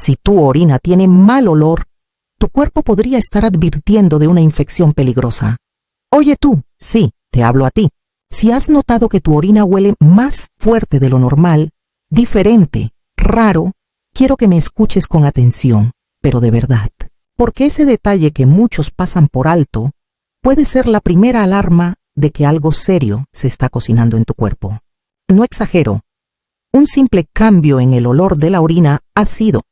Si tu orina tiene mal olor, tu cuerpo podría estar advirtiendo de una infección peligrosa. Oye tú, sí, te hablo a ti. Si has notado que tu orina huele más fuerte de lo normal, diferente, raro, quiero que me escuches con atención, pero de verdad, porque ese detalle que muchos pasan por alto puede ser la primera alarma de que algo serio se está cocinando en tu cuerpo. No exagero. Un simple cambio en el olor de la orina ha sido,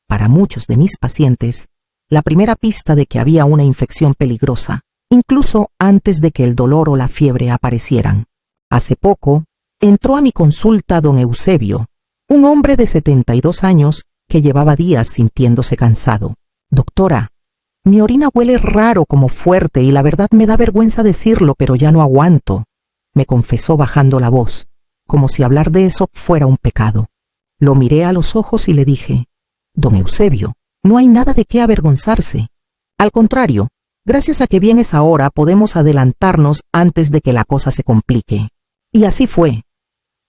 para muchos de mis pacientes, la primera pista de que había una infección peligrosa, incluso antes de que el dolor o la fiebre aparecieran. Hace poco, entró a mi consulta don Eusebio, un hombre de 72 años que llevaba días sintiéndose cansado. Doctora, mi orina huele raro como fuerte y la verdad me da vergüenza decirlo, pero ya no aguanto, me confesó bajando la voz, como si hablar de eso fuera un pecado. Lo miré a los ojos y le dije, don Eusebio, no hay nada de qué avergonzarse. Al contrario, gracias a que vienes ahora podemos adelantarnos antes de que la cosa se complique. Y así fue.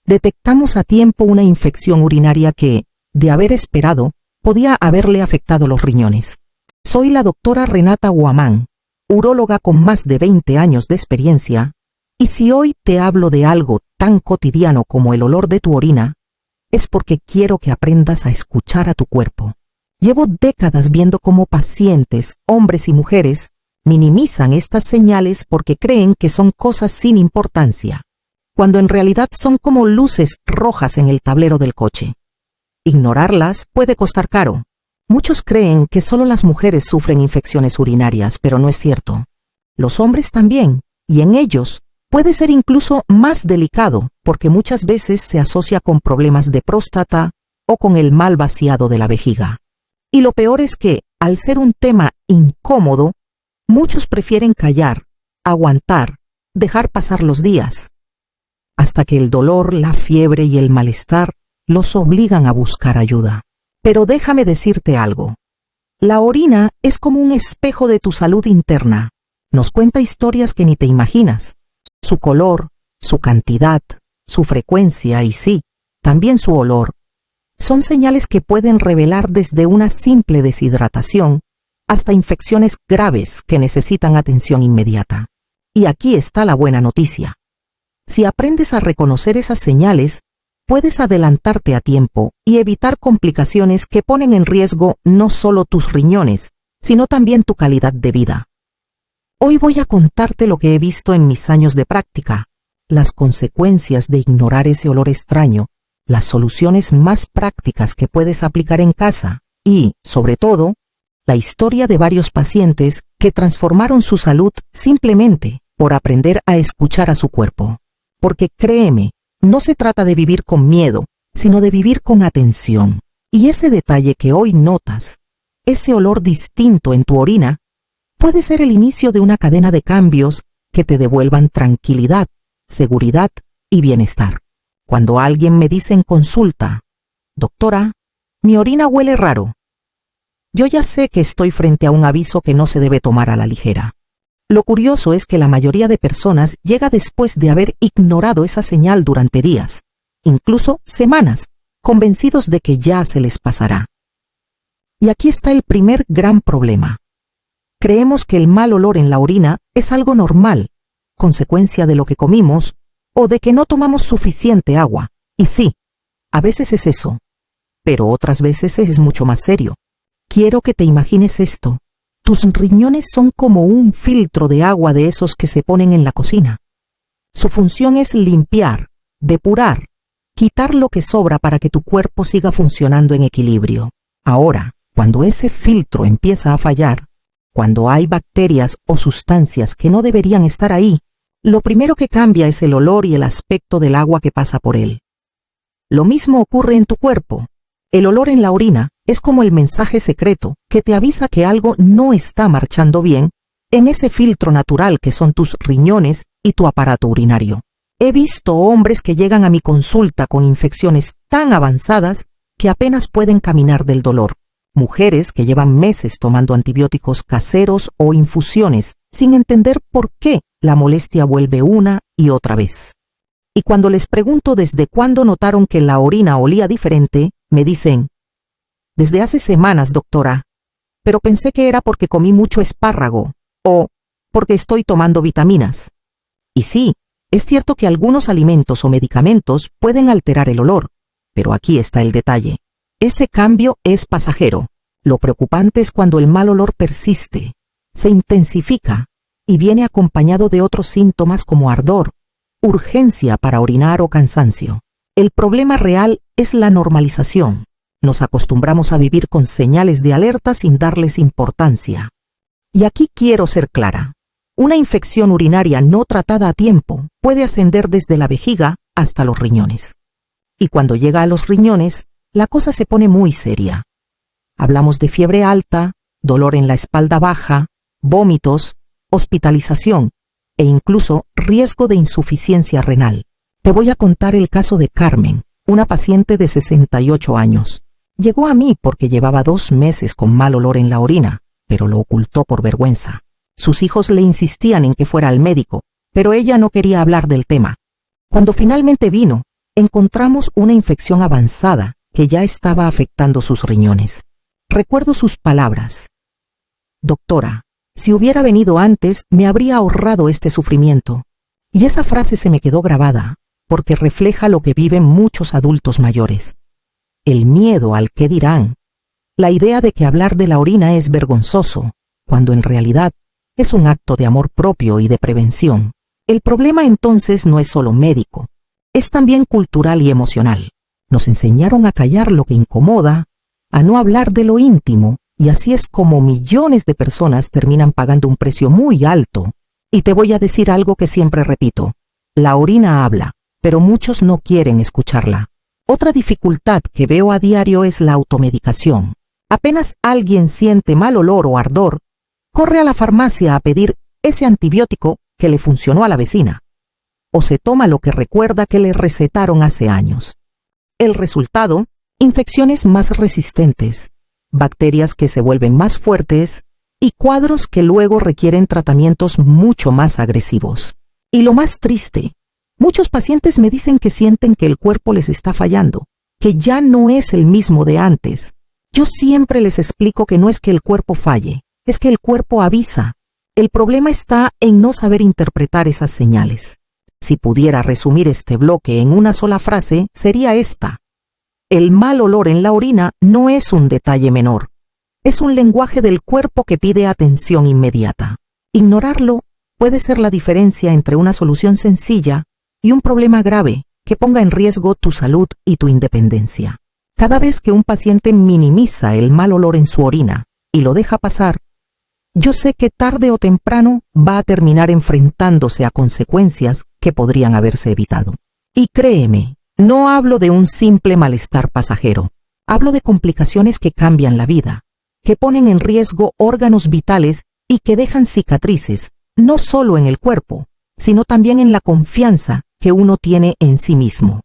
Detectamos a tiempo una infección urinaria que, de haber esperado, podía haberle afectado los riñones. Soy la doctora Renata Guamán, uróloga con más de 20 años de experiencia, y si hoy te hablo de algo tan cotidiano como el olor de tu orina, es porque quiero que aprendas a escuchar a tu cuerpo. Llevo décadas viendo cómo pacientes, hombres y mujeres, minimizan estas señales porque creen que son cosas sin importancia, cuando en realidad son como luces rojas en el tablero del coche. Ignorarlas puede costar caro. Muchos creen que solo las mujeres sufren infecciones urinarias, pero no es cierto. Los hombres también, y en ellos puede ser incluso más delicado porque muchas veces se asocia con problemas de próstata o con el mal vaciado de la vejiga. Y lo peor es que, al ser un tema incómodo, muchos prefieren callar, aguantar, dejar pasar los días, hasta que el dolor, la fiebre y el malestar los obligan a buscar ayuda. Pero déjame decirte algo. La orina es como un espejo de tu salud interna. Nos cuenta historias que ni te imaginas. Su color, su cantidad, su frecuencia y sí, también su olor, son señales que pueden revelar desde una simple deshidratación hasta infecciones graves que necesitan atención inmediata. Y aquí está la buena noticia. Si aprendes a reconocer esas señales, puedes adelantarte a tiempo y evitar complicaciones que ponen en riesgo no solo tus riñones, sino también tu calidad de vida. Hoy voy a contarte lo que he visto en mis años de práctica, las consecuencias de ignorar ese olor extraño, las soluciones más prácticas que puedes aplicar en casa y, sobre todo, la historia de varios pacientes que transformaron su salud simplemente por aprender a escuchar a su cuerpo. Porque créeme, no se trata de vivir con miedo, sino de vivir con atención. Y ese detalle que hoy notas, ese olor distinto en tu orina, puede ser el inicio de una cadena de cambios que te devuelvan tranquilidad, seguridad y bienestar. Cuando alguien me dice en consulta, doctora, mi orina huele raro, yo ya sé que estoy frente a un aviso que no se debe tomar a la ligera. Lo curioso es que la mayoría de personas llega después de haber ignorado esa señal durante días, incluso semanas, convencidos de que ya se les pasará. Y aquí está el primer gran problema. Creemos que el mal olor en la orina es algo normal, consecuencia de lo que comimos o de que no tomamos suficiente agua. Y sí, a veces es eso, pero otras veces es mucho más serio. Quiero que te imagines esto. Tus riñones son como un filtro de agua de esos que se ponen en la cocina. Su función es limpiar, depurar, quitar lo que sobra para que tu cuerpo siga funcionando en equilibrio. Ahora, cuando ese filtro empieza a fallar, cuando hay bacterias o sustancias que no deberían estar ahí, lo primero que cambia es el olor y el aspecto del agua que pasa por él. Lo mismo ocurre en tu cuerpo. El olor en la orina es como el mensaje secreto que te avisa que algo no está marchando bien en ese filtro natural que son tus riñones y tu aparato urinario. He visto hombres que llegan a mi consulta con infecciones tan avanzadas que apenas pueden caminar del dolor. Mujeres que llevan meses tomando antibióticos caseros o infusiones sin entender por qué la molestia vuelve una y otra vez. Y cuando les pregunto desde cuándo notaron que la orina olía diferente, me dicen, Desde hace semanas, doctora. Pero pensé que era porque comí mucho espárrago o porque estoy tomando vitaminas. Y sí, es cierto que algunos alimentos o medicamentos pueden alterar el olor, pero aquí está el detalle. Ese cambio es pasajero. Lo preocupante es cuando el mal olor persiste, se intensifica y viene acompañado de otros síntomas como ardor, urgencia para orinar o cansancio. El problema real es la normalización. Nos acostumbramos a vivir con señales de alerta sin darles importancia. Y aquí quiero ser clara. Una infección urinaria no tratada a tiempo puede ascender desde la vejiga hasta los riñones. Y cuando llega a los riñones, la cosa se pone muy seria. Hablamos de fiebre alta, dolor en la espalda baja, vómitos, hospitalización e incluso riesgo de insuficiencia renal. Te voy a contar el caso de Carmen, una paciente de 68 años. Llegó a mí porque llevaba 2 meses con mal olor en la orina, pero lo ocultó por vergüenza. Sus hijos le insistían en que fuera al médico, pero ella no quería hablar del tema. Cuando finalmente vino, encontramos una infección avanzada que ya estaba afectando sus riñones. Recuerdo sus palabras. Doctora, si hubiera venido antes, me habría ahorrado este sufrimiento. Y esa frase se me quedó grabada, porque refleja lo que viven muchos adultos mayores. El miedo al qué dirán. La idea de que hablar de la orina es vergonzoso, cuando en realidad es un acto de amor propio y de prevención. El problema entonces no es solo médico, es también cultural y emocional. Nos enseñaron a callar lo que incomoda, a no hablar de lo íntimo, y así es como millones de personas terminan pagando un precio muy alto. Y te voy a decir algo que siempre repito. La orina habla, pero muchos no quieren escucharla. Otra dificultad que veo a diario es la automedicación. Apenas alguien siente mal olor o ardor, corre a la farmacia a pedir ese antibiótico que le funcionó a la vecina. O se toma lo que recuerda que le recetaron hace años. El resultado, infecciones más resistentes, bacterias que se vuelven más fuertes y cuadros que luego requieren tratamientos mucho más agresivos. Y lo más triste, muchos pacientes me dicen que sienten que el cuerpo les está fallando, que ya no es el mismo de antes. Yo siempre les explico que no es que el cuerpo falle, es que el cuerpo avisa. El problema está en no saber interpretar esas señales. Si pudiera resumir este bloque en una sola frase, sería esta. El mal olor en la orina no es un detalle menor. Es un lenguaje del cuerpo que pide atención inmediata. Ignorarlo puede ser la diferencia entre una solución sencilla y un problema grave que ponga en riesgo tu salud y tu independencia. Cada vez que un paciente minimiza el mal olor en su orina y lo deja pasar, yo sé que tarde o temprano va a terminar enfrentándose a consecuencias que podrían haberse evitado. Y créeme, no hablo de un simple malestar pasajero. Hablo de complicaciones que cambian la vida, que ponen en riesgo órganos vitales y que dejan cicatrices, no solo en el cuerpo, sino también en la confianza que uno tiene en sí mismo.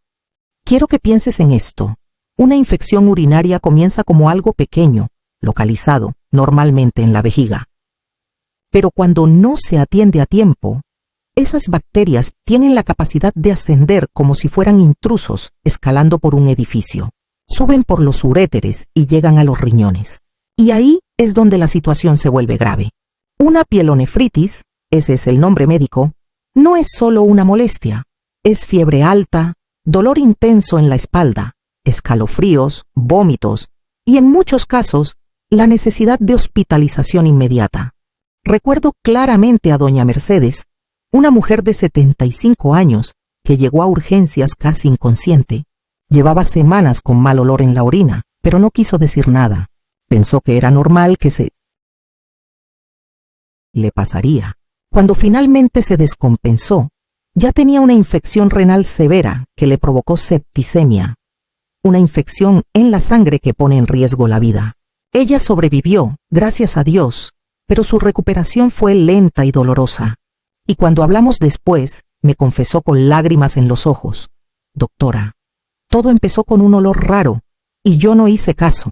Quiero que pienses en esto. Una infección urinaria comienza como algo pequeño, localizado, normalmente en la vejiga. Pero cuando no se atiende a tiempo, esas bacterias tienen la capacidad de ascender como si fueran intrusos escalando por un edificio. Suben por los uréteres y llegan a los riñones. Y ahí es donde la situación se vuelve grave. Una pielonefritis, ese es el nombre médico, no es solo una molestia. Es fiebre alta, dolor intenso en la espalda, escalofríos, vómitos y en muchos casos la necesidad de hospitalización inmediata. Recuerdo claramente a doña Mercedes, una mujer de 75 años que llegó a urgencias casi inconsciente. Llevaba semanas con mal olor en la orina, pero no quiso decir nada. Pensó que era normal que le pasaría. Cuando finalmente se descompensó, ya tenía una infección renal severa que le provocó septicemia, una infección en la sangre que pone en riesgo la vida. Ella sobrevivió, gracias a Dios, pero su recuperación fue lenta y dolorosa. Y cuando hablamos después, me confesó con lágrimas en los ojos: doctora, todo empezó con un olor raro y yo no hice caso.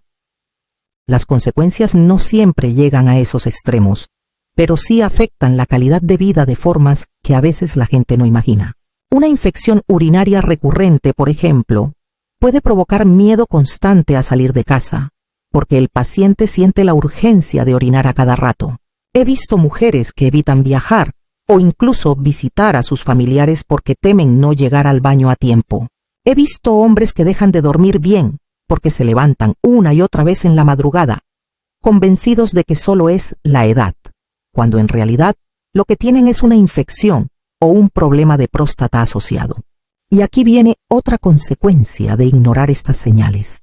Las consecuencias no siempre llegan a esos extremos, pero sí afectan la calidad de vida de formas que a veces la gente no imagina. Una infección urinaria recurrente, por ejemplo, puede provocar miedo constante a salir de casa, porque el paciente siente la urgencia de orinar a cada rato. He visto mujeres que evitan viajar o incluso visitar a sus familiares porque temen no llegar al baño a tiempo. He visto hombres que dejan de dormir bien porque se levantan una y otra vez en la madrugada, convencidos de que solo es la edad, cuando en realidad lo que tienen es una infección o un problema de próstata asociado. Y aquí viene otra consecuencia de ignorar estas señales: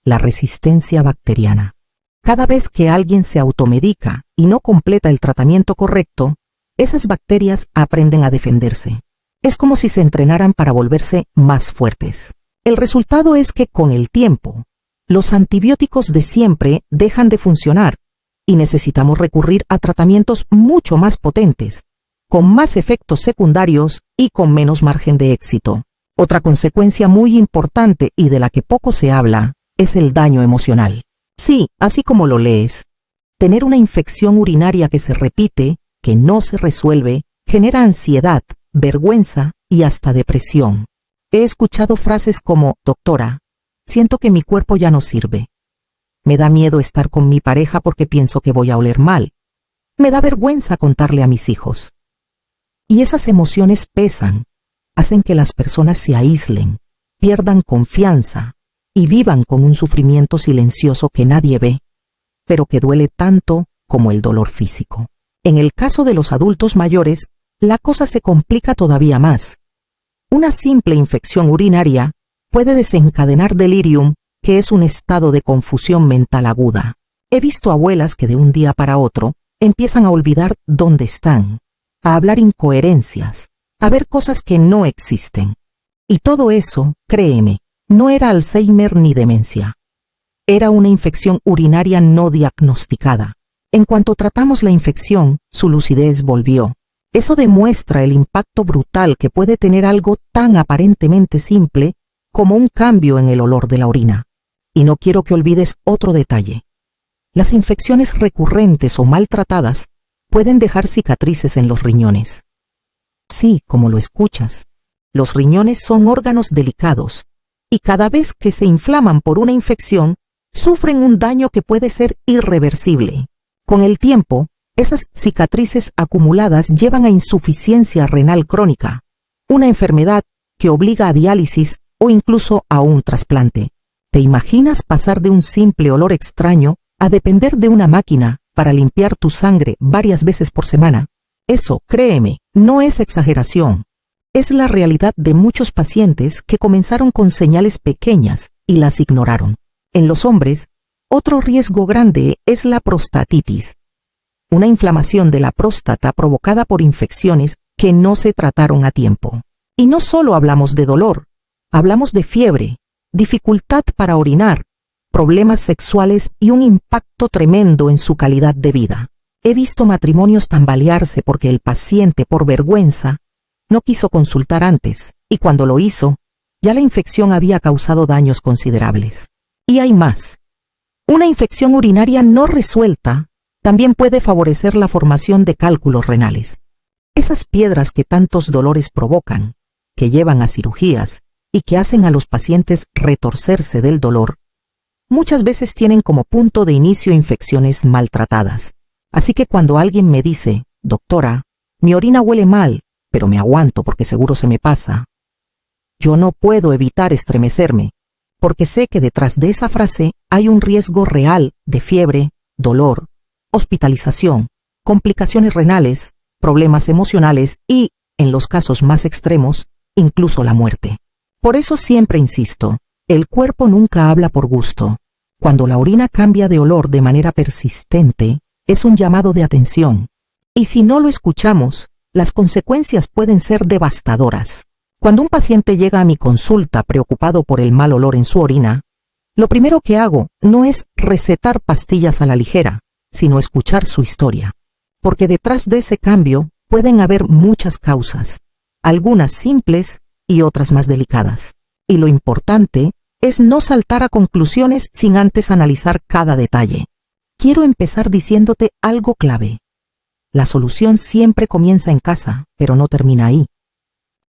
la resistencia bacteriana. Cada vez que alguien se automedica y no completa el tratamiento correcto, esas bacterias aprenden a defenderse. Es como si se entrenaran para volverse más fuertes. El resultado es que con el tiempo, los antibióticos de siempre dejan de funcionar y necesitamos recurrir a tratamientos mucho más potentes, con más efectos secundarios y con menos margen de éxito. Otra consecuencia muy importante y de la que poco se habla es el daño emocional. Sí, así como lo lees, tener una infección urinaria que se repite, que no se resuelve, genera ansiedad, vergüenza y hasta depresión. He escuchado frases como: doctora, siento que mi cuerpo ya no sirve. Me da miedo estar con mi pareja porque pienso que voy a oler mal. Me da vergüenza contarle a mis hijos. Y esas emociones pesan, hacen que las personas se aíslen, pierdan confianza y vivan con un sufrimiento silencioso que nadie ve, pero que duele tanto como el dolor físico. En el caso de los adultos mayores, la cosa se complica todavía más. Una simple infección urinaria puede desencadenar delirium, que es un estado de confusión mental aguda. He visto abuelas que de un día para otro empiezan a olvidar dónde están, a hablar incoherencias, a ver cosas que no existen. Y todo eso, créeme, no era Alzheimer ni demencia. Era una infección urinaria no diagnosticada. En cuanto tratamos la infección, su lucidez volvió. Eso demuestra el impacto brutal que puede tener algo tan aparentemente simple como un cambio en el olor de la orina. Y no quiero que olvides otro detalle. Las infecciones recurrentes o maltratadas pueden dejar cicatrices en los riñones. Sí, como lo escuchas, los riñones son órganos delicados y cada vez que se inflaman por una infección, sufren un daño que puede ser irreversible. Con el tiempo, esas cicatrices acumuladas llevan a insuficiencia renal crónica, una enfermedad que obliga a diálisis o incluso a un trasplante. ¿Te imaginas pasar de un simple olor extraño a depender de una máquina para limpiar tu sangre varias veces por semana? Eso, créeme, no es exageración. Es la realidad de muchos pacientes que comenzaron con señales pequeñas y las ignoraron. En los hombres, otro riesgo grande es la prostatitis, una inflamación de la próstata provocada por infecciones que no se trataron a tiempo. Y no solo hablamos de dolor, hablamos de fiebre, dificultad para orinar, problemas sexuales y un impacto tremendo en su calidad de vida. He visto matrimonios tambalearse porque el paciente, por vergüenza, no quiso consultar antes, y cuando lo hizo, ya la infección había causado daños considerables. Y hay más. Una infección urinaria no resuelta también puede favorecer la formación de cálculos renales. Esas piedras que tantos dolores provocan, que llevan a cirugías y que hacen a los pacientes retorcerse del dolor, muchas veces tienen como punto de inicio infecciones maltratadas. Así que cuando alguien me dice: doctora, mi orina huele mal, pero me aguanto porque seguro se me pasa, yo no puedo evitar estremecerme, porque sé que detrás de esa frase hay un riesgo real de fiebre, dolor, hospitalización, complicaciones renales, problemas emocionales y, en los casos más extremos, incluso la muerte. Por eso siempre insisto, el cuerpo nunca habla por gusto. Cuando la orina cambia de olor de manera persistente, es un llamado de atención. Y si no lo escuchamos, las consecuencias pueden ser devastadoras. Cuando un paciente llega a mi consulta preocupado por el mal olor en su orina, lo primero que hago no es recetar pastillas a la ligera, sino escuchar su historia. Porque detrás de ese cambio pueden haber muchas causas, algunas simples y otras más delicadas. Y lo importante es no saltar a conclusiones sin antes analizar cada detalle. Quiero empezar diciéndote algo clave. La solución siempre comienza en casa, pero no termina ahí.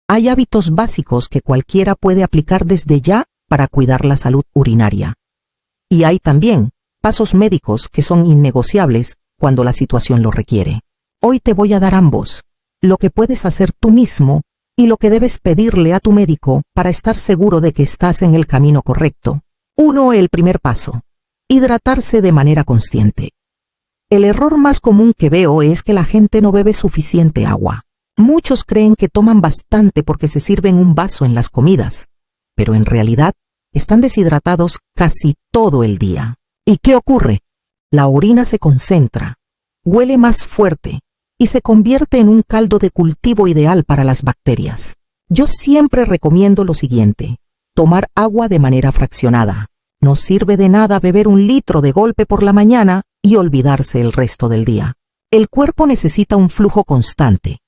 Hay hábitos básicos que cualquiera puede aplicar desde ya para cuidar la salud urinaria. Y hay también pasos médicos que son innegociables cuando la situación lo requiere. Hoy te voy a dar ambos, lo que puedes hacer tú mismo y lo que debes pedirle a tu médico para estar seguro de que estás en el camino correcto. 1. El primer paso: hidratarse de manera consciente. El error más común que veo es que la gente no bebe suficiente agua. Muchos creen que toman bastante porque se sirven un vaso en las comidas, pero en realidad están deshidratados casi todo el día. ¿Y qué ocurre? La orina se concentra, huele más fuerte y se convierte en un caldo de cultivo ideal para las bacterias. Yo siempre recomiendo lo siguiente: tomar agua de manera fraccionada. No sirve de nada beber 1 litro de golpe por la mañana y olvidarse el resto del día. El cuerpo necesita un flujo constante.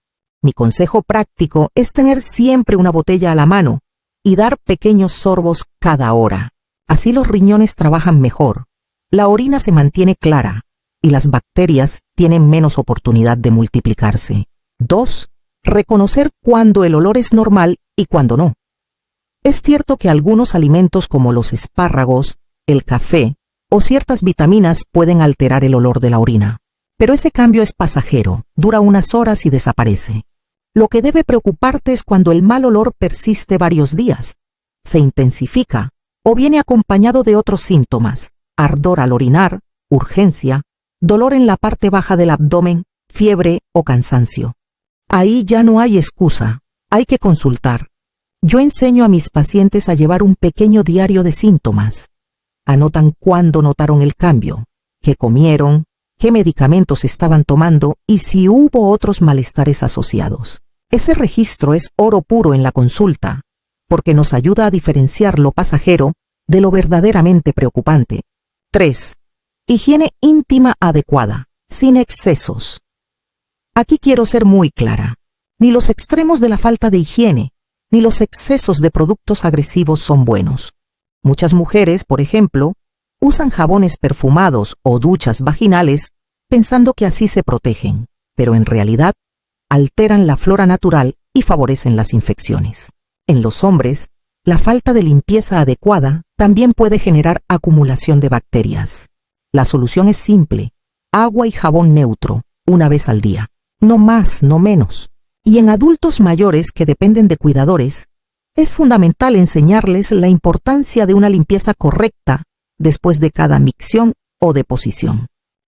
Mi consejo práctico es tener siempre una botella a la mano y dar pequeños sorbos cada hora. Así los riñones trabajan mejor, la orina se mantiene clara y las bacterias tienen menos oportunidad de multiplicarse. 2. Reconocer cuándo el olor es normal y cuándo no. Es cierto que algunos alimentos como los espárragos, el café o ciertas vitaminas pueden alterar el olor de la orina, pero ese cambio es pasajero, dura unas horas y desaparece. Lo que debe preocuparte es cuando el mal olor persiste varios días, se intensifica o viene acompañado de otros síntomas: ardor al orinar, urgencia, dolor en la parte baja del abdomen, fiebre o cansancio. Ahí ya no hay excusa, hay que consultar. Yo enseño a mis pacientes a llevar un pequeño diario de síntomas. Anotan cuándo notaron el cambio, qué comieron, qué medicamentos estaban tomando y si hubo otros malestares asociados. Ese registro es oro puro en la consulta, porque nos ayuda a diferenciar lo pasajero de lo verdaderamente preocupante. 3. Higiene íntima adecuada, sin excesos. Aquí quiero ser muy clara. Ni los extremos de la falta de higiene, ni los excesos de productos agresivos son buenos. Muchas mujeres, por ejemplo, usan jabones perfumados o duchas vaginales pensando que así se protegen, pero en realidad alteran la flora natural y favorecen las infecciones. En los hombres, la falta de limpieza adecuada también puede generar acumulación de bacterias. La solución es simple: agua y jabón neutro, 1 vez al día. No más, no menos. Y en adultos mayores que dependen de cuidadores, es fundamental enseñarles la importancia de una limpieza correcta después de cada micción o deposición.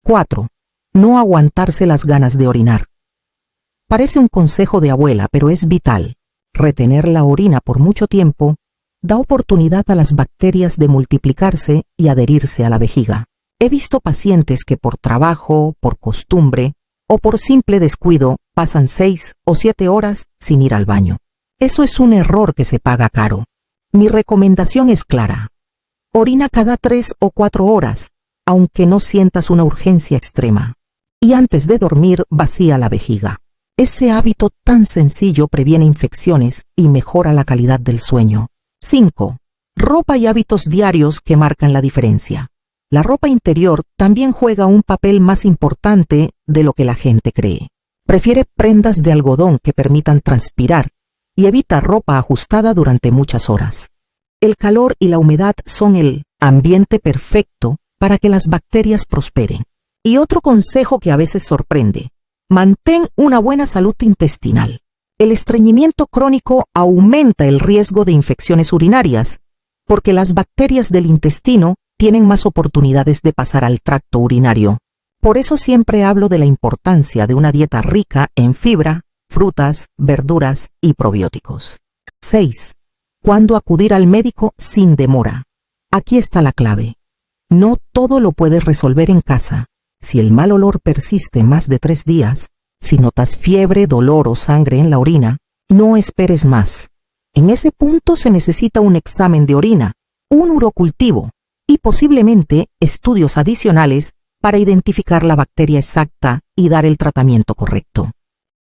4. No aguantarse las ganas de orinar. Parece un consejo de abuela, pero es vital. Retener la orina por mucho tiempo da oportunidad a las bacterias de multiplicarse y adherirse a la vejiga. He visto pacientes que por trabajo, por costumbre o por simple descuido pasan 6 o 7 horas sin ir al baño. Eso es un error que se paga caro. Mi recomendación es clara: orina cada 3 o 4 horas, aunque no sientas una urgencia extrema. Y antes de dormir, vacía la vejiga. Ese hábito tan sencillo previene infecciones y mejora la calidad del sueño. 5. Ropa y hábitos diarios que marcan la diferencia. La ropa interior también juega un papel más importante de lo que la gente cree. Prefiere prendas de algodón que permitan transpirar y evita ropa ajustada durante muchas horas. El calor y la humedad son el ambiente perfecto para que las bacterias prosperen. Y otro consejo que a veces sorprende: mantén una buena salud intestinal. El estreñimiento crónico aumenta el riesgo de infecciones urinarias, porque las bacterias del intestino tienen más oportunidades de pasar al tracto urinario. Por eso siempre hablo de la importancia de una dieta rica en fibra, frutas, verduras y probióticos. 6. ¿Cuándo acudir al médico sin demora? Aquí está la clave. No todo lo puedes resolver en casa. Si el mal olor persiste más de 3 días, si notas fiebre, dolor o sangre en la orina, no esperes más. En ese punto se necesita un examen de orina, un urocultivo y posiblemente estudios adicionales para identificar la bacteria exacta y dar el tratamiento correcto.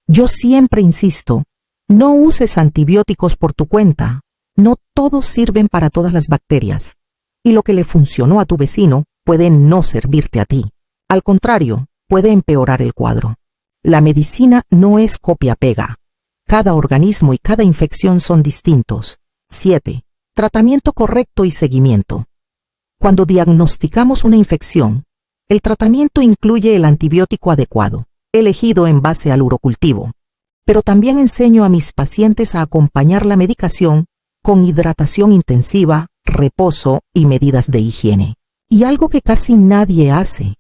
Yo siempre insisto: no uses antibióticos por tu cuenta. No todos sirven para todas las bacterias, y lo que le funcionó a tu vecino puede no servirte a ti. Al contrario, puede empeorar el cuadro. La medicina no es copia-pega. Cada organismo y cada infección son distintos. 7. Tratamiento correcto y seguimiento. Cuando diagnosticamos una infección, el tratamiento incluye el antibiótico adecuado, elegido en base al urocultivo. Pero también enseño a mis pacientes a acompañar la medicación con hidratación intensiva, reposo y medidas de higiene. Y algo que casi nadie hace: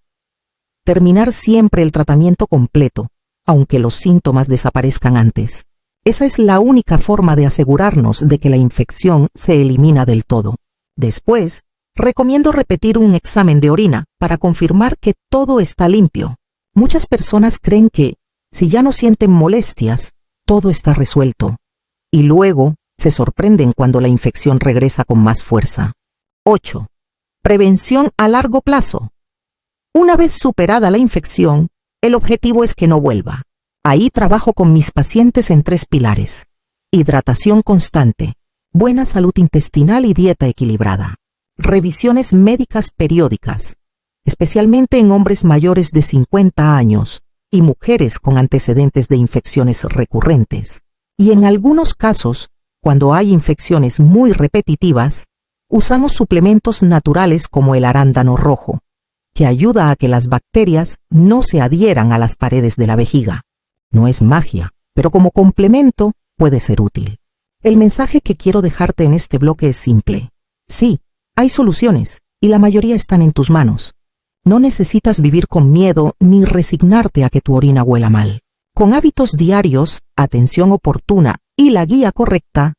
terminar siempre el tratamiento completo, aunque los síntomas desaparezcan antes. Esa es la única forma de asegurarnos de que la infección se elimina del todo. Después, recomiendo repetir un examen de orina para confirmar que todo está limpio. Muchas personas creen que, si ya no sienten molestias, todo está resuelto, y luego se sorprenden cuando la infección regresa con más fuerza. 8. Prevención a largo plazo. Una vez superada la infección, el objetivo es que no vuelva. Ahí trabajo con mis pacientes en 3 pilares: hidratación constante, buena salud intestinal y dieta equilibrada. Revisiones médicas periódicas, especialmente en hombres mayores de 50 años y mujeres con antecedentes de infecciones recurrentes. Y en algunos casos, cuando hay infecciones muy repetitivas, usamos suplementos naturales como el arándano rojo, que ayuda a que las bacterias no se adhieran a las paredes de la vejiga. No es magia, pero como complemento puede ser útil. El mensaje que quiero dejarte en este bloque es simple. Sí, hay soluciones, y la mayoría están en tus manos. No necesitas vivir con miedo ni resignarte a que tu orina huela mal. Con hábitos diarios, atención oportuna y la guía correcta,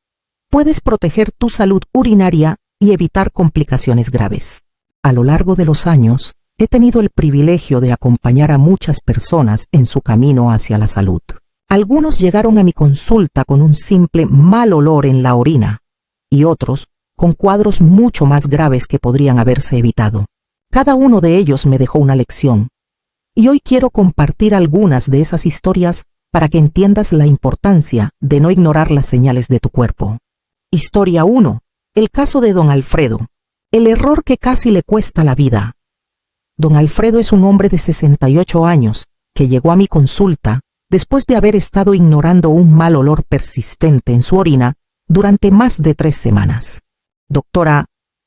puedes proteger tu salud urinaria y evitar complicaciones graves. A lo largo de los años, he tenido el privilegio de acompañar a muchas personas en su camino hacia la salud. Algunos llegaron a mi consulta con un simple mal olor en la orina, y otros con cuadros mucho más graves que podrían haberse evitado. Cada uno de ellos me dejó una lección, y hoy quiero compartir algunas de esas historias para que entiendas la importancia de no ignorar las señales de tu cuerpo. Historia 1. El caso de don Alfredo. El error que casi le cuesta la vida. Don Alfredo es un hombre de 68 años que llegó a mi consulta después de haber estado ignorando un mal olor persistente en su orina durante más de 3 semanas. Doctora,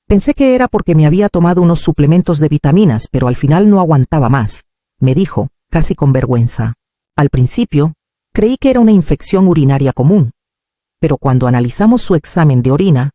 pensé que era porque me había tomado unos suplementos de vitaminas, pero al final no aguantaba más, me dijo, casi con vergüenza. Al principio, creí que era una infección urinaria común, pero cuando analizamos su examen de orina,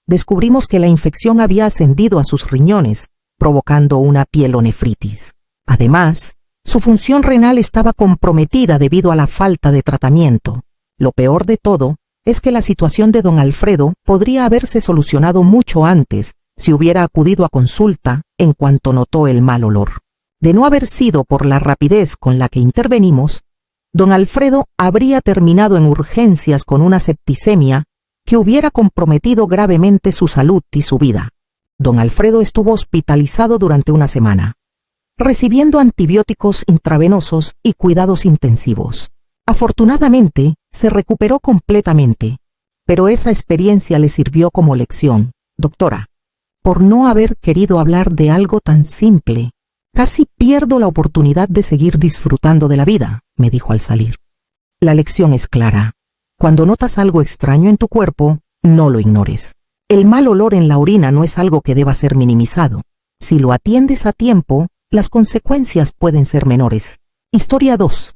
descubrimos que la infección había ascendido a sus riñones, provocando una pielonefritis. Además, su función renal estaba comprometida debido a la falta de tratamiento. Lo peor de todo es que la situación de don Alfredo podría haberse solucionado mucho antes si hubiera acudido a consulta en cuanto notó el mal olor. De no haber sido por la rapidez con la que intervenimos, don Alfredo habría terminado en urgencias con una septicemia que hubiera comprometido gravemente su salud y su vida. Don Alfredo estuvo hospitalizado durante una semana, recibiendo antibióticos intravenosos y cuidados intensivos. Afortunadamente, se recuperó completamente, pero esa experiencia le sirvió como lección. Doctora, por no haber querido hablar de algo tan simple, casi pierdo la oportunidad de seguir disfrutando de la vida, me dijo al salir. La lección es clara. Cuando notas algo extraño en tu cuerpo, no lo ignores. El mal olor en la orina no es algo que deba ser minimizado. Si lo atiendes a tiempo, las consecuencias pueden ser menores. Historia 2.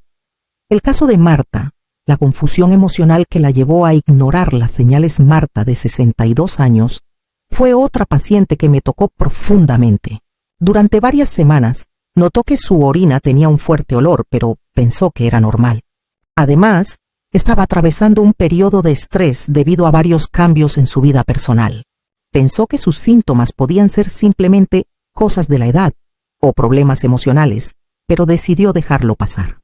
El caso de Marta, la confusión emocional que la llevó a ignorar las señales. Marta, de 62 años, fue otra paciente que me tocó profundamente. Durante varias semanas, notó que su orina tenía un fuerte olor, pero pensó que era normal. Además, estaba atravesando un periodo de estrés debido a varios cambios en su vida personal. Pensó que sus síntomas podían ser simplemente cosas de la edad o problemas emocionales, pero decidió dejarlo pasar.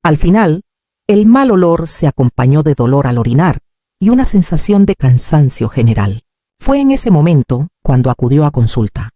Al final, el mal olor se acompañó de dolor al orinar y una sensación de cansancio general. Fue en ese momento cuando acudió a consulta.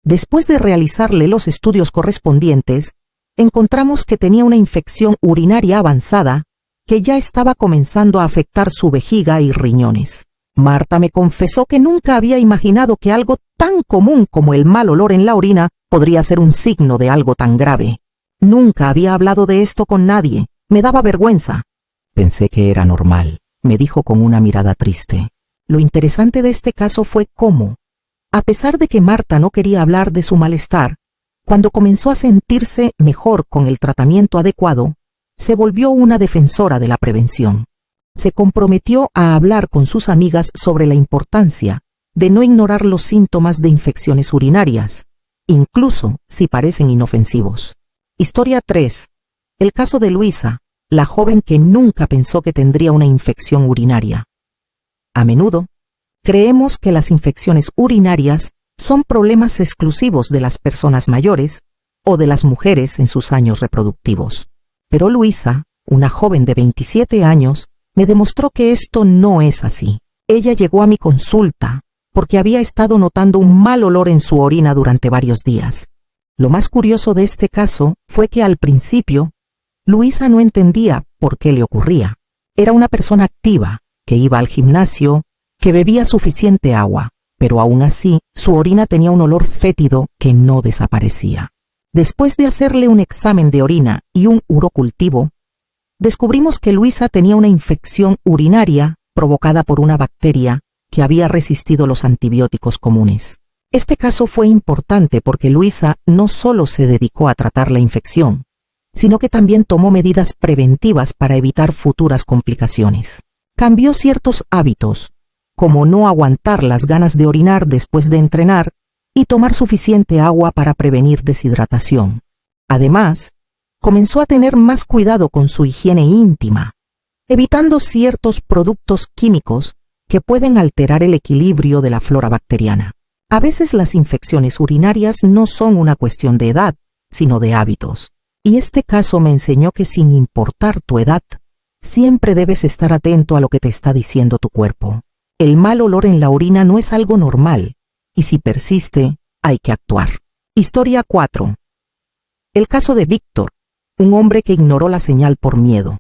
Después de realizarle los estudios correspondientes, encontramos que tenía una infección urinaria avanzada que ya estaba comenzando a afectar su vejiga y riñones. Marta me confesó que nunca había imaginado que algo tan común como el mal olor en la orina podría ser un signo de algo tan grave. Nunca había hablado de esto con nadie. Me daba vergüenza. Pensé que era normal, me dijo con una mirada triste. Lo interesante de este caso fue cómo, A pesar de que Marta no quería hablar de su malestar, cuando comenzó a sentirse mejor con el tratamiento adecuado, se volvió una defensora de la prevención. Se comprometió a hablar con sus amigas sobre la importancia de no ignorar los síntomas de infecciones urinarias, incluso si parecen inofensivos. Historia 3. El caso de Luisa, la joven que nunca pensó que tendría una infección urinaria. A menudo, creemos que las infecciones urinarias son problemas exclusivos de las personas mayores o de las mujeres en sus años reproductivos. Pero Luisa, una joven de 27 años, me demostró que esto no es así. Ella llegó a mi consulta porque había estado notando un mal olor en su orina durante varios días. Lo más curioso de este caso fue que al principio, Luisa no entendía por qué le ocurría. Era una persona activa, que iba al gimnasio, que bebía suficiente agua, pero aún así su orina tenía un olor fétido que no desaparecía. Después de hacerle un examen de orina y un urocultivo, descubrimos que Luisa tenía una infección urinaria provocada por una bacteria que había resistido los antibióticos comunes. Este caso fue importante porque Luisa no solo se dedicó a tratar la infección, sino que también tomó medidas preventivas para evitar futuras complicaciones. Cambió ciertos hábitos, como no aguantar las ganas de orinar después de entrenar y tomar suficiente agua para prevenir deshidratación. Además, comenzó a tener más cuidado con su higiene íntima, evitando ciertos productos químicos que pueden alterar el equilibrio de la flora bacteriana. A veces las infecciones urinarias no son una cuestión de edad, sino de hábitos. Y este caso me enseñó que sin importar tu edad, siempre debes estar atento a lo que te está diciendo tu cuerpo. El mal olor en la orina no es algo normal, y si persiste, hay que actuar. Historia 4. El caso de Víctor, un hombre que ignoró la señal por miedo.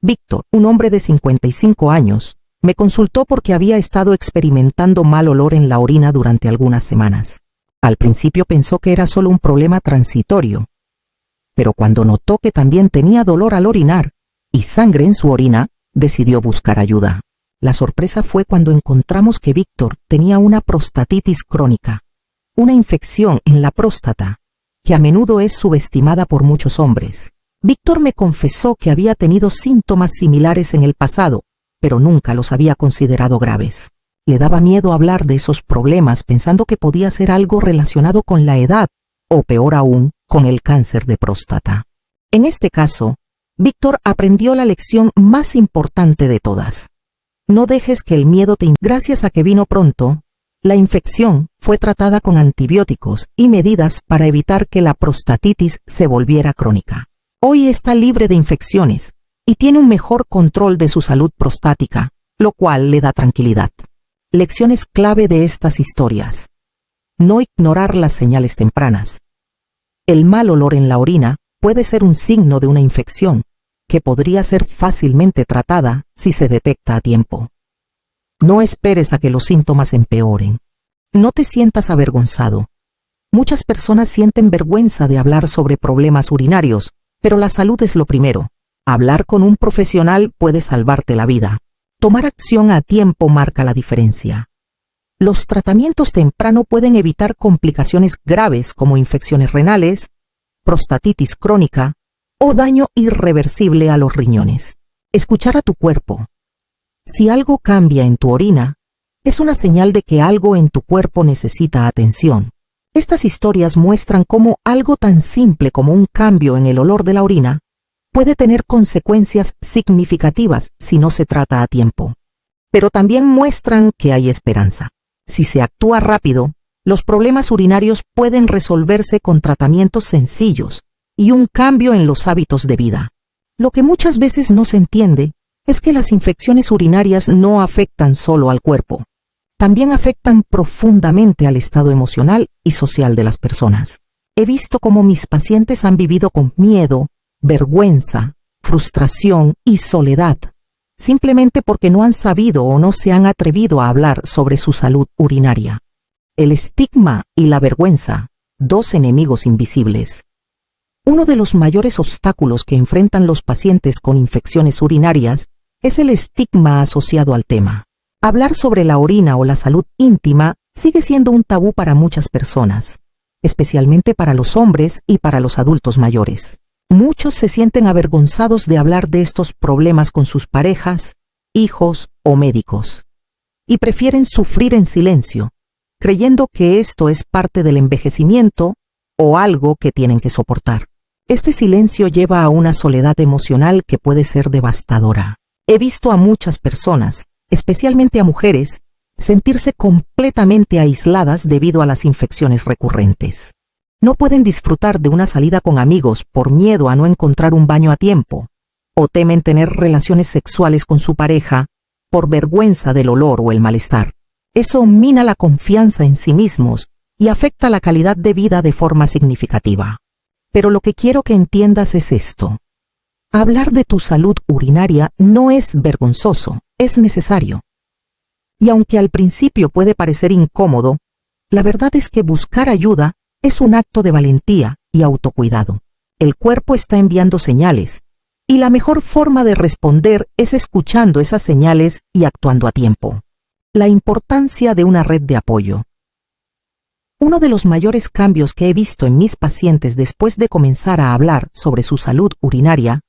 Víctor, un hombre de 55 años, me consultó porque había estado experimentando mal olor en la orina durante algunas semanas. Al principio pensó que era solo un problema transitorio, pero cuando notó que también tenía dolor al orinar y sangre en su orina, decidió buscar ayuda. La sorpresa fue cuando encontramos que Víctor tenía una prostatitis crónica, una infección en la próstata, que a menudo es subestimada por muchos hombres. Víctor me confesó que había tenido síntomas similares en el pasado, pero nunca los había considerado graves. Le daba miedo hablar de esos problemas pensando que podía ser algo relacionado con la edad, o peor aún, con el cáncer de próstata. En este caso, Víctor aprendió la lección más importante de todas. No dejes que el miedo te... Gracias a que vino pronto, la infección fue tratada con antibióticos y medidas para evitar que la prostatitis se volviera crónica. Hoy está libre de infecciones y tiene un mejor control de su salud prostática, lo cual le da tranquilidad. Lecciones clave de estas historias. No ignorar las señales tempranas. El mal olor en la orina puede ser un signo de una infección, que podría ser fácilmente tratada si se detecta a tiempo. No esperes a que los síntomas empeoren. No te sientas avergonzado. Muchas personas sienten vergüenza de hablar sobre problemas urinarios, pero la salud es lo primero. Hablar con un profesional puede salvarte la vida. Tomar acción a tiempo marca la diferencia. Los tratamientos temprano pueden evitar complicaciones graves como infecciones renales, prostatitis crónica o daño irreversible a los riñones. Escuchar a tu cuerpo. Si algo cambia en tu orina, es una señal de que algo en tu cuerpo necesita atención. Estas historias muestran cómo algo tan simple como un cambio en el olor de la orina puede tener consecuencias significativas si no se trata a tiempo. Pero también muestran que hay esperanza. Si se actúa rápido, los problemas urinarios pueden resolverse con tratamientos sencillos y un cambio en los hábitos de vida. Lo que muchas veces no se entiende es que las infecciones urinarias no afectan solo al cuerpo, también afectan profundamente al estado emocional y social de las personas. He visto cómo mis pacientes han vivido con miedo, vergüenza, frustración y soledad, simplemente porque no han sabido o no se han atrevido a hablar sobre su salud urinaria. El estigma y la vergüenza, dos enemigos invisibles. Uno de los mayores obstáculos que enfrentan los pacientes con infecciones urinarias es el estigma asociado al tema. Hablar sobre la orina o la salud íntima sigue siendo un tabú para muchas personas, especialmente para los hombres y para los adultos mayores. Muchos se sienten avergonzados de hablar de estos problemas con sus parejas, hijos o médicos, y prefieren sufrir en silencio, creyendo que esto es parte del envejecimiento o algo que tienen que soportar. Este silencio lleva a una soledad emocional que puede ser devastadora. He visto a muchas personas, especialmente a mujeres, sentirse completamente aisladas debido a las infecciones recurrentes. No pueden disfrutar de una salida con amigos por miedo a no encontrar un baño a tiempo, o temen tener relaciones sexuales con su pareja por vergüenza del olor o el malestar. Eso mina la confianza en sí mismos y afecta la calidad de vida de forma significativa. Pero lo que quiero que entiendas es esto. Hablar de tu salud urinaria no es vergonzoso, es necesario. Y aunque al principio puede parecer incómodo, la verdad es que buscar ayuda es un acto de valentía y autocuidado. El cuerpo está enviando señales, y la mejor forma de responder es escuchando esas señales y actuando a tiempo. La importancia de una red de apoyo. Uno de los mayores cambios que he visto en mis pacientes después de comenzar a hablar sobre su salud urinaria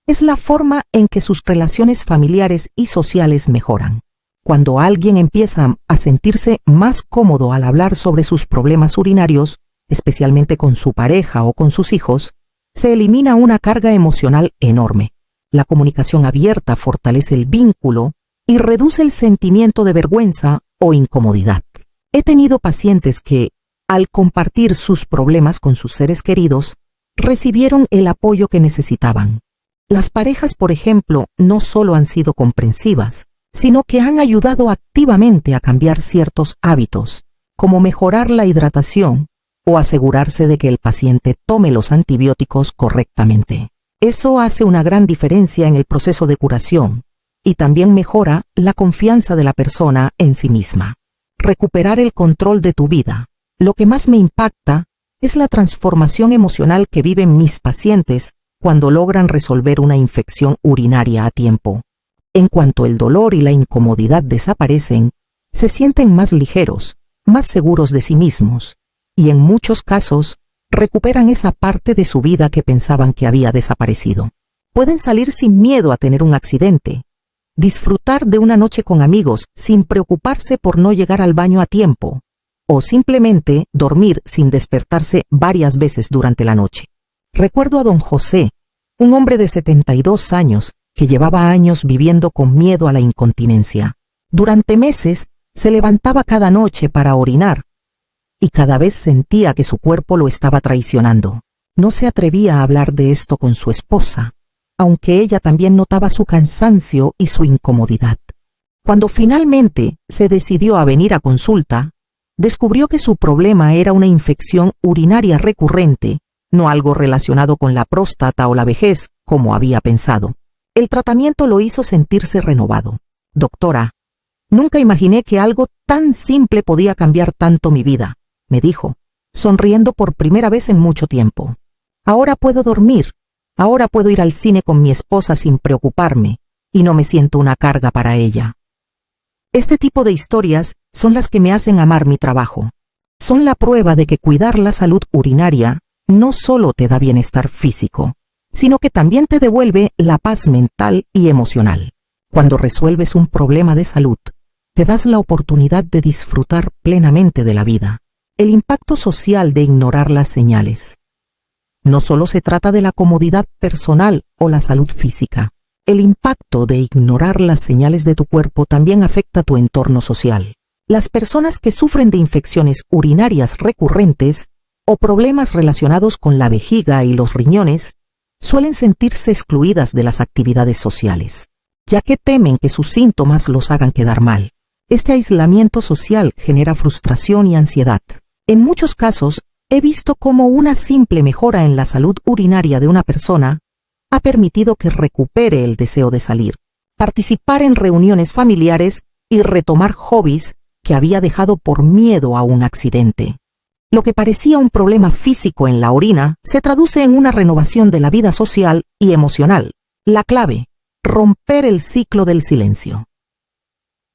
es la forma en que sus relaciones familiares y sociales mejoran. Cuando alguien empieza a sentirse más cómodo al hablar sobre sus problemas urinarios, especialmente con su pareja o con sus hijos, se elimina una carga emocional enorme. La comunicación abierta fortalece el vínculo y reduce el sentimiento de vergüenza o incomodidad. He tenido pacientes que, al compartir sus problemas con sus seres queridos, recibieron el apoyo que necesitaban. Las parejas, por ejemplo, no solo han sido comprensivas, sino que han ayudado activamente a cambiar ciertos hábitos, como mejorar la hidratación o asegurarse de que el paciente tome los antibióticos correctamente. Eso hace una gran diferencia en el proceso de curación y también mejora la confianza de la persona en sí misma. Recuperar el control de tu vida. Lo que más me impacta es la transformación emocional que viven mis pacientes cuando logran resolver una infección urinaria a tiempo. En cuanto el dolor y la incomodidad desaparecen, se sienten más ligeros, más seguros de sí mismos, y en muchos casos recuperan esa parte de su vida que pensaban que había desaparecido. Pueden salir sin miedo a tener un accidente, disfrutar de una noche con amigos sin preocuparse por no llegar al baño a tiempo, o simplemente dormir sin despertarse varias veces durante la noche. Recuerdo a don José, un hombre de 72 años que llevaba años viviendo con miedo a la incontinencia. Durante meses se levantaba cada noche para orinar y cada vez sentía que su cuerpo lo estaba traicionando. No se atrevía a hablar de esto con su esposa, aunque ella también notaba su cansancio y su incomodidad. Cuando finalmente se decidió a venir a consulta, descubrió que su problema era una infección urinaria recurrente, no algo relacionado con la próstata o la vejez, como había pensado. El tratamiento lo hizo sentirse renovado. Doctora, nunca imaginé que algo tan simple podía cambiar tanto mi vida, me dijo, sonriendo por primera vez en mucho tiempo. Ahora puedo dormir, ahora puedo ir al cine con mi esposa sin preocuparme, y no me siento una carga para ella. Este tipo de historias son las que me hacen amar mi trabajo. Son la prueba de que cuidar la salud urinaria no solo te da bienestar físico, sino que también te devuelve la paz mental y emocional. Cuando resuelves un problema de salud, te das la oportunidad de disfrutar plenamente de la vida. El impacto social de ignorar las señales. No solo se trata de la comodidad personal o la salud física. El impacto de ignorar las señales de tu cuerpo también afecta tu entorno social. Las personas que sufren de infecciones urinarias recurrentes o problemas relacionados con la vejiga y los riñones suelen sentirse excluidas de las actividades sociales, ya que temen que sus síntomas los hagan quedar mal. Este aislamiento social genera frustración y ansiedad. En muchos casos, he visto cómo una simple mejora en la salud urinaria de una persona ha permitido que recupere el deseo de salir, participar en reuniones familiares y retomar hobbies que había dejado por miedo a un accidente. Lo que parecía un problema físico en la orina se traduce en una renovación de la vida social y emocional. La clave: romper el ciclo del silencio.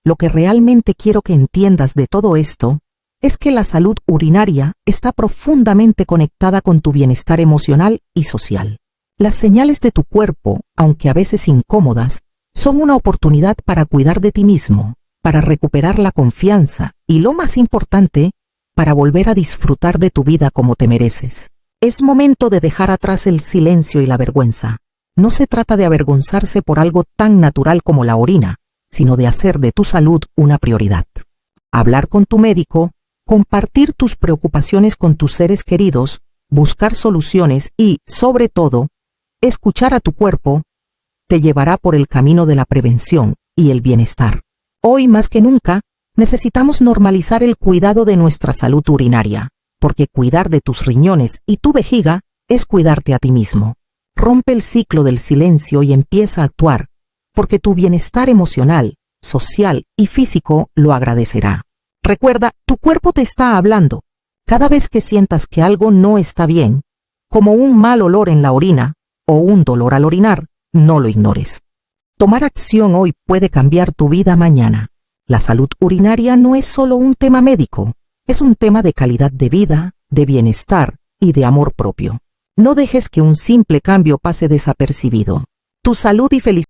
Lo que realmente quiero que entiendas de todo esto es que la salud urinaria está profundamente conectada con tu bienestar emocional y social. Las señales de tu cuerpo, aunque a veces incómodas, son una oportunidad para cuidar de ti mismo, para recuperar la confianza y, lo más importante, para volver a disfrutar de tu vida como te mereces. Es momento de dejar atrás el silencio y la vergüenza. No se trata de avergonzarse por algo tan natural como la orina, sino de hacer de tu salud una prioridad. Hablar con tu médico, compartir tus preocupaciones con tus seres queridos, buscar soluciones y, sobre todo, escuchar a tu cuerpo, te llevará por el camino de la prevención y el bienestar. Hoy más que nunca, necesitamos normalizar el cuidado de nuestra salud urinaria, porque cuidar de tus riñones y tu vejiga es cuidarte a ti mismo. Rompe el ciclo del silencio y empieza a actuar, porque tu bienestar emocional, social y físico lo agradecerá. Recuerda, tu cuerpo te está hablando. Cada vez que sientas que algo no está bien, como un mal olor en la orina o un dolor al orinar, no lo ignores. Tomar acción hoy puede cambiar tu vida mañana. La salud urinaria no es solo un tema médico, es un tema de calidad de vida, de bienestar y de amor propio. No dejes que un simple cambio pase desapercibido. Tu salud y felicidad